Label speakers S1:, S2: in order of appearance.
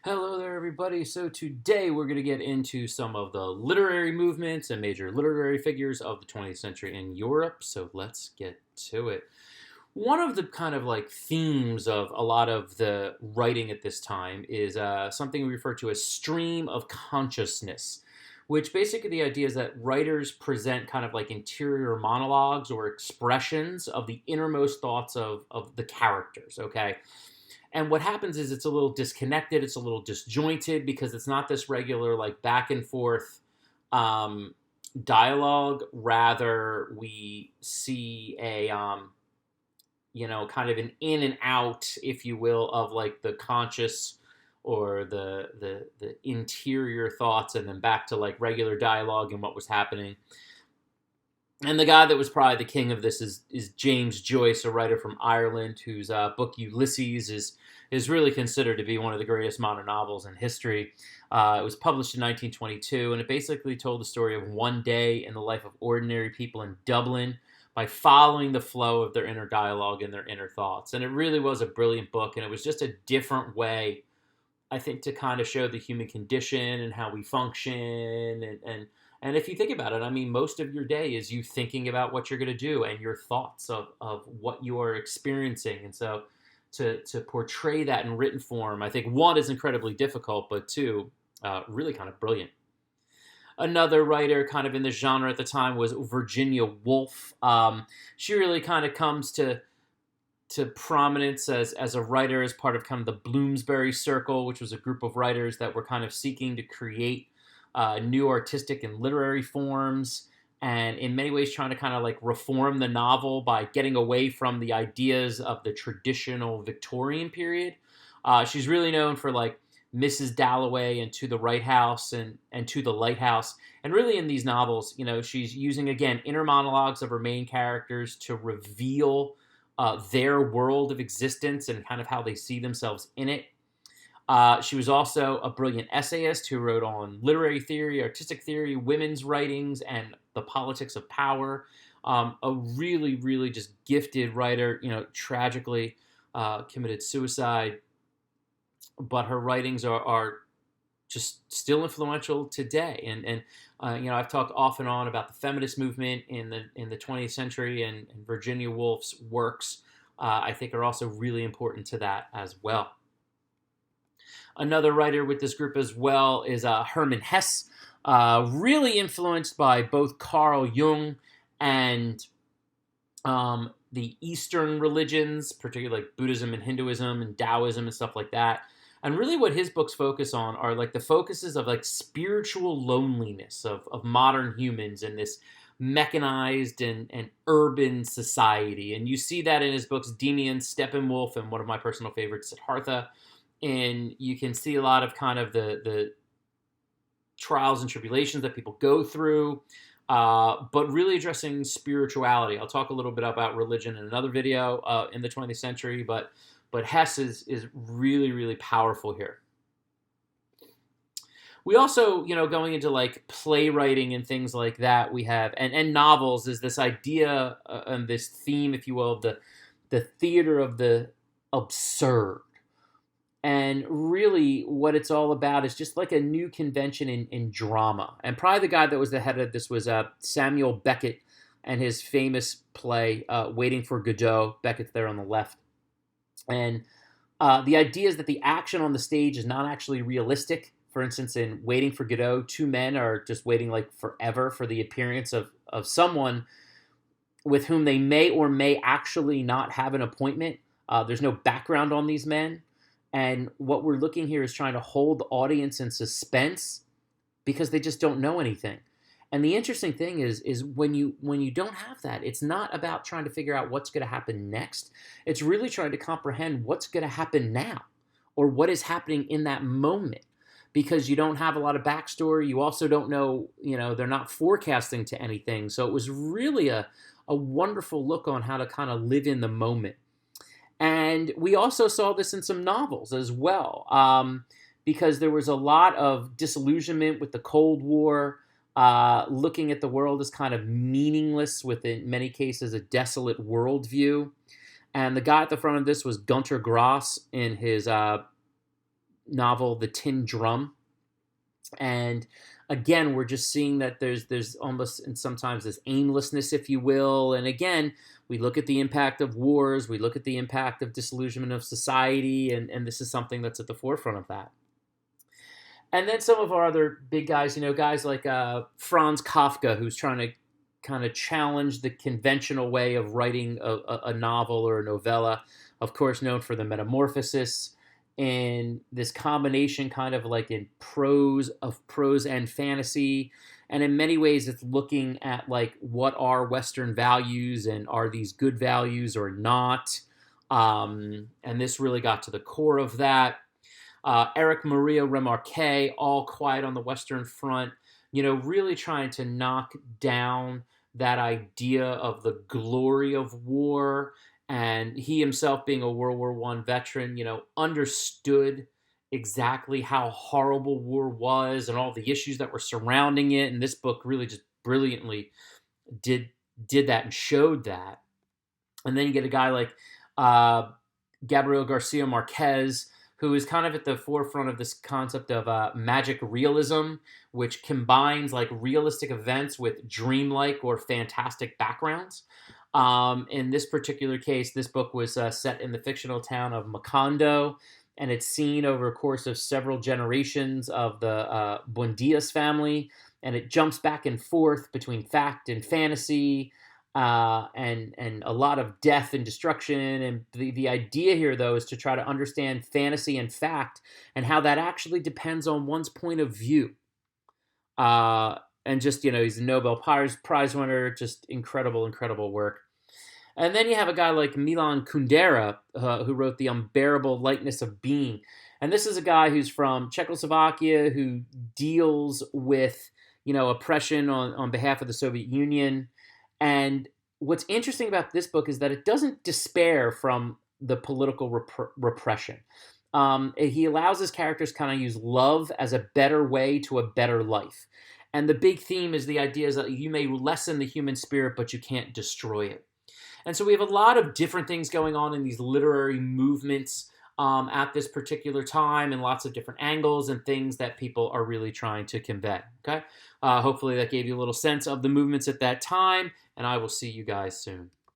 S1: Hello there, everybody. So today we're going to get into some of the literary movements and major literary figures of the 20th century in Europe. So let's get to it. One of the kind of like themes of a lot of the writing at this time is something we refer to as stream of consciousness, which basically the idea is that writers present kind of like interior monologues or expressions of the innermost thoughts of the characters, okay? And what happens is it's a little disconnected, it's a little disjointed because it's not this regular like back and forth um, dialogue. Rather, we see a kind of an in and out, if you will, of like the conscious or the interior thoughts, and then back to like regular dialogue and what was happening. And the guy that was probably the king of this is James Joyce, a writer from Ireland, whose book Ulysses is really considered to be one of the greatest modern novels in history. It was published in 1922, and it basically told the story of one day in the life of ordinary people in Dublin by following the flow of their inner dialogue and their inner thoughts. And it really was a brilliant book, and it was just a different way, I think, to kind of show the human condition and how we function. And if you think about it, I mean, most of your day is you thinking about what you're going to do and your thoughts of what you are experiencing. And so to portray that in written form, I think, one, is incredibly difficult, but two, really kind of brilliant. Another writer kind of in the genre at the time was Virginia Woolf. She really kind of comes to prominence as a writer as part of kind of the Bloomsbury Circle, which was a group of writers that were kind of seeking to create new artistic and literary forms, and in many ways trying to kind of like reform the novel by getting away from the ideas of the traditional Victorian period. She's really known for like Mrs. Dalloway and To the Right House and To the Lighthouse. And really in these novels, she's using, again, inner monologues of her main characters to reveal their world of existence and kind of how they see themselves in it. She was also a brilliant essayist who wrote on literary theory, artistic theory, women's writings, and the politics of power. A really, really just gifted writer, tragically committed suicide. But her writings are just still influential today. And I've talked off and on about the feminist movement in the 20th century, and Virginia Woolf's works, I think, are also really important to that as well. Another writer with this group as well is Hermann Hesse, really influenced by both Carl Jung and the Eastern religions, particularly like Buddhism and Hinduism and Taoism and stuff like that. And really what his books focus on are like the focuses of like spiritual loneliness of modern humans in this mechanized and urban society. And you see that in his books Demian, Steppenwolf, and one of my personal favorites, Siddhartha. And you can see a lot of kind of the trials and tribulations that people go through, but really addressing spirituality. I'll talk a little bit about religion in another video in the 20th century, but Hesse is really, really powerful here. We also, going into like playwriting and things like that, we have, and novels, is this idea and this theme, if you will, of the theater of the absurd. And really what it's all about is just like a new convention in drama. And probably the guy that was the head of this was Samuel Beckett and his famous play, Waiting for Godot. Beckett's there on the left. And the idea is that the action on the stage is not actually realistic. For instance, in Waiting for Godot, two men are just waiting like forever for the appearance of someone with whom they may or may actually not have an appointment. There's no background on these men. And what we're looking here is trying to hold the audience in suspense because they just don't know anything. And the interesting thing is when you don't have that, it's not about trying to figure out what's going to happen next. It's really trying to comprehend what's going to happen now or what is happening in that moment, because you don't have a lot of backstory. You also don't know, they're not forecasting to anything. So it was really a wonderful look on how to kind of live in the moment. And we also saw this in some novels as well, because there was a lot of disillusionment with the Cold War, looking at the world as kind of meaningless with, in many cases, a desolate worldview. And the guy at the front of this was Gunter Grass in his novel, The Tin Drum. And again, we're just seeing that there's almost, and sometimes this aimlessness, if you will. And again, we look at the impact of wars, we look at the impact of disillusionment of society, and this is something that's at the forefront of that. And then some of our other big guys, guys like Franz Kafka, who's trying to kind of challenge the conventional way of writing a novel or a novella, of course, known for the Metamorphosis, and this combination kind of like in prose and fantasy. And in many ways, it's looking at like what are Western values and are these good values or not. And this really got to the core of that. Erich Maria Remarque, All Quiet on the Western Front, really trying to knock down that idea of the glory of war. And he himself, being a World War I veteran, understood exactly how horrible war was and all the issues that were surrounding it. And this book really just brilliantly did that and showed that. And then you get a guy like Gabriel Garcia Marquez, who is kind of at the forefront of this concept of magic realism, which combines like realistic events with dreamlike or fantastic backgrounds. In this particular case, this book was set in the fictional town of Macondo, and it's seen over a course of several generations of the Buendias family, and it jumps back and forth between fact and fantasy, and a lot of death and destruction. And the idea here, though, is to try to understand fantasy and fact and how that actually depends on one's point of view. And just, he's a Nobel Prize winner, just incredible, incredible work. And then you have a guy like Milan Kundera, who wrote The Unbearable Lightness of Being. And this is a guy who's from Czechoslovakia, who deals with, oppression on behalf of the Soviet Union. And what's interesting about this book is that it doesn't despair from the political repression. He allows his characters kind of use love as a better way to a better life. And the big theme is the idea is that you may lessen the human spirit, but you can't destroy it. And so we have a lot of different things going on in these literary movements at this particular time, and lots of different angles and things that people are really trying to convey. Okay, hopefully that gave you a little sense of the movements at that time, and I will see you guys soon.